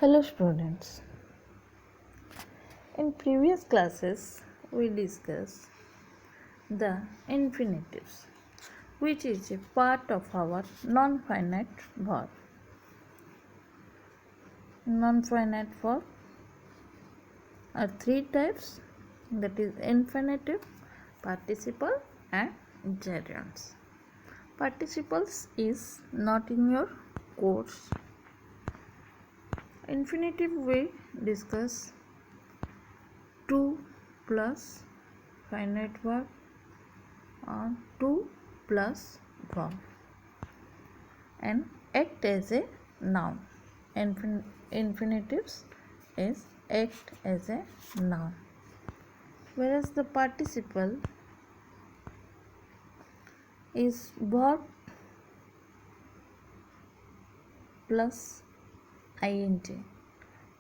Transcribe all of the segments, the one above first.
Hello students. In previous classes we discussed the infinitives, which is a part of our non-finite verb. Non-finite verb are three types, that is infinitive, participle and gerunds. Participles is not in your course. Infinitive we discuss to plus finite verb or to plus verb and act as a noun. Infinitives is act as a noun, whereas the participle is verb plus ing,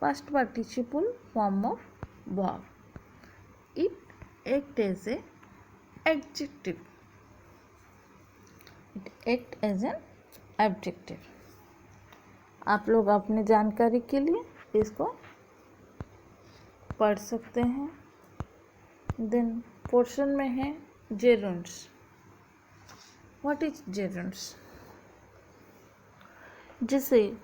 past participle form of verb. It act as a adjective. It act as an adjective. आप लोग अपने जानकारी के लिए इसको पढ़ सकते हैं. देन पोर्शन में है जेरुंड्स. What is जेरुंड्स? जैसे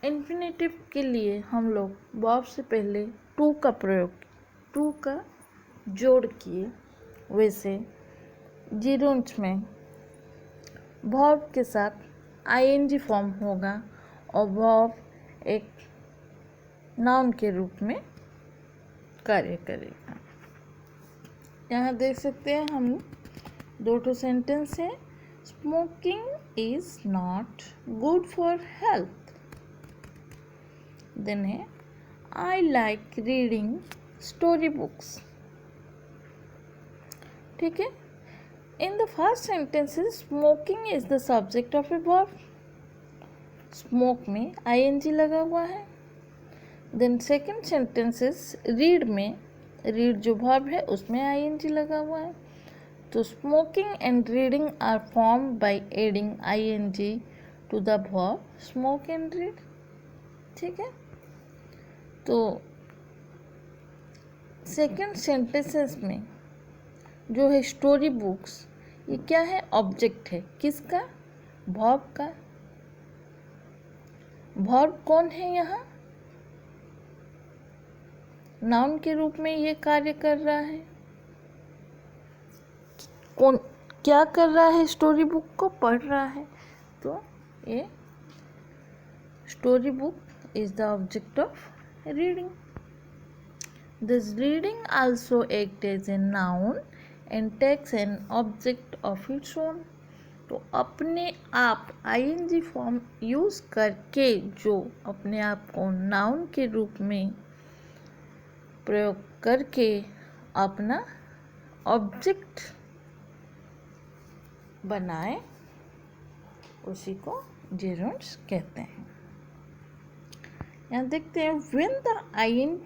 इन्फिनेटिव के लिए हम लोग वर्ब से पहले टू का प्रयोग, टू का जोड़ किए, वैसे जेरुंड्स में वर्ब के साथ आईएनजी फॉर्म होगा और वर्ब एक नाउन के रूप में कार्य करेगा. यहाँ देख सकते हैं हम दो ठो सेंटेंस है. Smoking is not good for health. Then है I like reading story books. ठीक है. In the first sentences, smoking is the subject of a verb. Smoke में ing लगा हुआ है. Then second sentences, read में read जो verb है उसमें ing लगा हुआ है. तो smoking and reading are formed by adding ing to the verb smoke and read. ठीक है. तो second sentences में जो है स्टोरी बुक्स, ये क्या है? ऑब्जेक्ट है. किसका? वर्ब का. वर्ब कौन है यहाँ? नाउन के रूप में ये कार्य कर रहा है. कौन क्या कर रहा है? स्टोरी बुक को पढ़ रहा है. तो ये story book is the object of reading. This reading also act as a noun and takes an object of its own. तो अपने आप ing फॉर्म यूज करके जो अपने आप को नाउन के रूप में प्रयोग करके अपना ऑब्जेक्ट बनाए, उसी को जेरुंड्स कहते हैं. यहाँ देखते हैं when the ing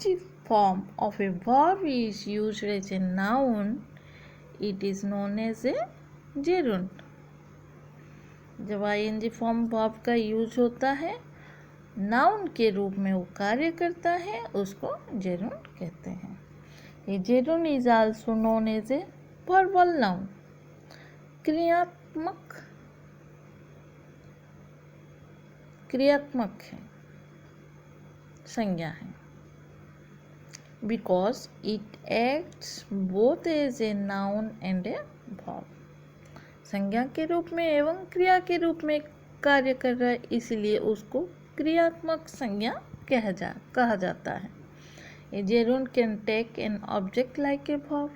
form of a verb is used as a noun, it is known as a gerund. जब ing फॉर्म वर्ब का यूज होता है, नाउन के रूप में वो कार्य करता है, उसको जेरुंड कहते हैं. ये gerund is also known as a verbal noun. क्रियात्मक है, संज्ञा है. Because it acts both as a noun and a verb. संज्ञा के रूप में एवं क्रिया के रूप में कार्य कर रहा है, इसलिए उसको क्रियात्मक संज्ञा कहा जाता है. A gerund can take an object like a verb.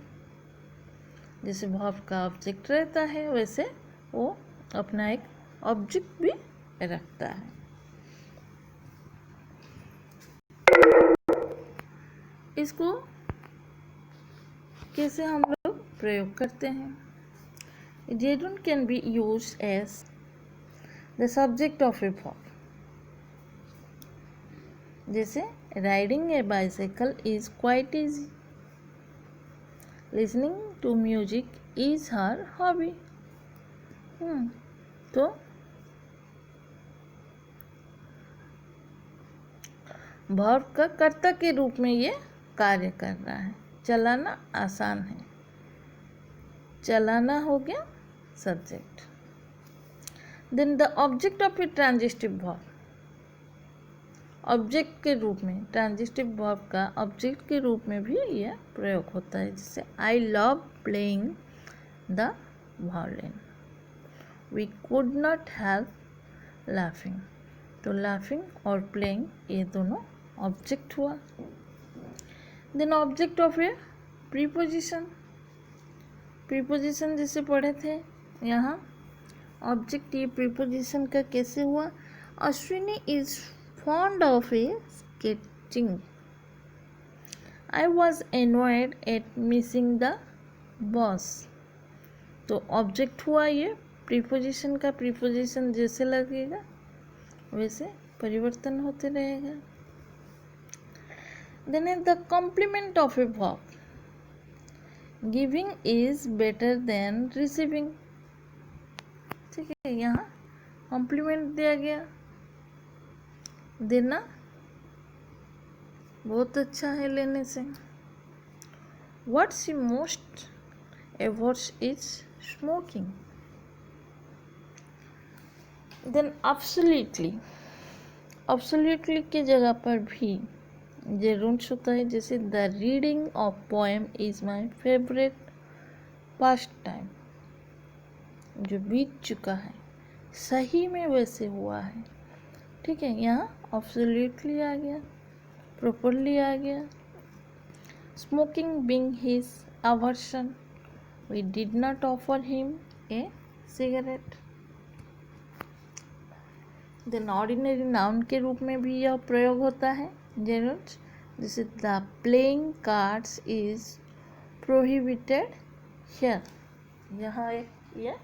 जैसे verb का ऑब्जेक्ट रहता है, वैसे वो अपना एक ऑब्जेक्ट भी रखता है. इसको कैसे हम लोग प्रयोग करते हैं? Gerund can be used as the subject of a verb. जैसे riding a bicycle is quite easy. Listening to music is her hobby. तो वर्ब का कर्ता के रूप में ये कार्य कर रहा है। चलाना आसान है, चलाना हो गया subject. Then the object of a transitive verb, object के रूप में ट्रांजिटिव वर्ब का ऑब्जेक्ट के रूप में भी यह प्रयोग होता है। जैसे I love playing the violin, we could not help laughing. तो लाफिंग और प्लेइंग ये दोनों ऑब्जेक्ट हुआ। Then object of a preposition, preposition जैसे पढ़े थे यहाँ, ऑब्जेक्ट ये प्रीपोजिशन का कैसे हुआ? Ashwini is fond of a sketching. I was annoyed at missing the bus. तो ऑब्जेक्ट हुआ ये प्रीपोजिशन का, प्रीपोजिशन जैसे लगेगा वैसे परिवर्तन होते रहेगा। देन है the complement of a verb, giving is better than receiving. ठीक है, यहाँ कॉम्प्लीमेंट दिया गया, देना बहुत अच्छा है लेने से। What she most abhors is smoking. Then absolutely, absolutely की जगह पर भी जेरोन्स होता है। जैसे the reading of poem is my favourite pastime, जो बीत चुका है सही में वैसे हुआ है। ठीक है, यहाँ एब्सोल्युटली आ गया, प्रॉपरली आ गया। Smoking being his aversion, we did not offer him a cigarette. Then ordinary noun के रूप में भी यह प्रयोग होता है जेरोन्स। जैसे the playing cards is prohibited here, यहाँ एक यह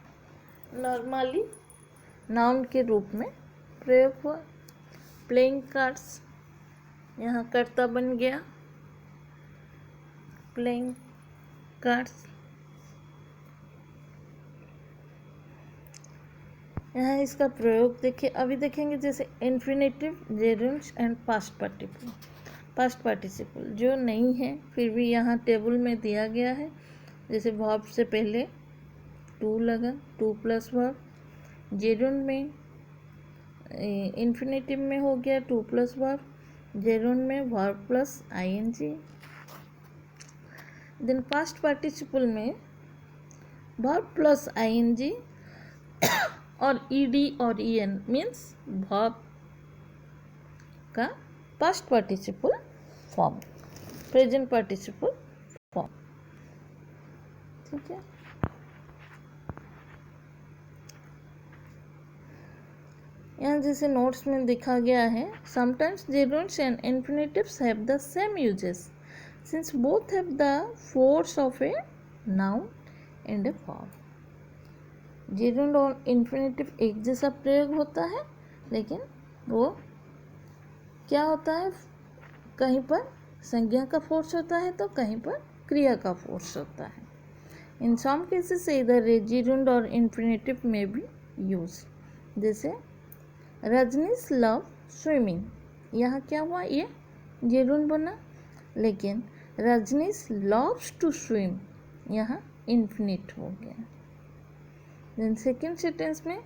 नॉर्मली नाउन के रूप में प्रयोग हुआ। प्लेइंग कार्ड्स यहाँ कर्ता बन गया, प्लेइंग कार्ड्स। यहाँ इसका प्रयोग देखिए, अभी देखेंगे जैसे infinitive, gerunds and past participle. Past participle जो नहीं है फिर भी यहाँ टेबल में दिया गया है। जैसे वर्ब से पहले टू लगा, टू प्लस वर्ब। जेरोन में इन्फिनेटिव में हो गया टू प्लस वर्ब, जेरोन में verb plus ING. Then past participle में वर्ब प्लस आईएनजी और ईडी और ईएन मीन्स वर्ब का past participle form, present participle form. ठीक है, यहाँ जैसे नोट्स में दिखा गया है, sometimes gerunds and infinitives have the same uses since both have the force of a noun and a verb. Jeroen और इन्फिनेटिव एक जैसा प्रयोग होता है, लेकिन वो क्या होता है, कहीं पर संज्ञा का फोर्स होता है तो कहीं पर क्रिया का फोर्स होता है। इन सम केसेस इधर जेरोन और इन्फिनेटिव में भी यूज। जैसे रजनीश लव स्विमिंग, यहाँ क्या हुआ, ये जेरोन बना, लेकिन रजनीश लव्स टू स्विम यहाँ इन्फिनिट हो गया। देन सेकेंड सेंटेंस में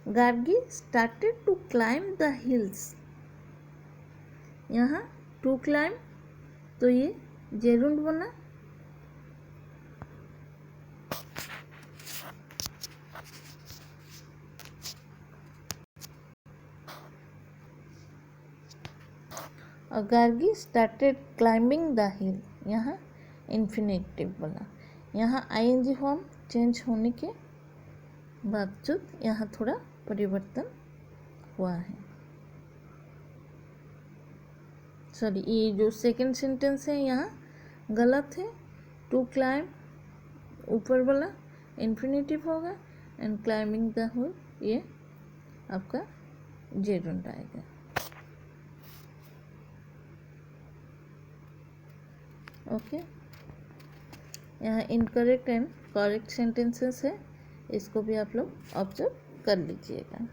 Gargi started to climb the hills, यहाँ टू क्लाइम तो ये जेरोन बना। और Gargi started climbing the hill, यहाँ इन्फिनेटिव बना। यहाँ आईएनजी फॉर्म चेंज होने के बावजूद यहाँ थोड़ा परिवर्तन हुआ है। सॉरी, ये जो सेकंड सेंटेंस है यहाँ गलत है। टू क्लाइम ऊपर वाला इन्फिनेटिव होगा एंड क्लाइंबिंग द हिल ये आपका जेरोन आएगा। ओके, यहाँ इनकरेक्ट एंड करेक्ट सेंटेंसेस है, इसको भी आप लोग ऑब्जर्व कर लीजिएगा।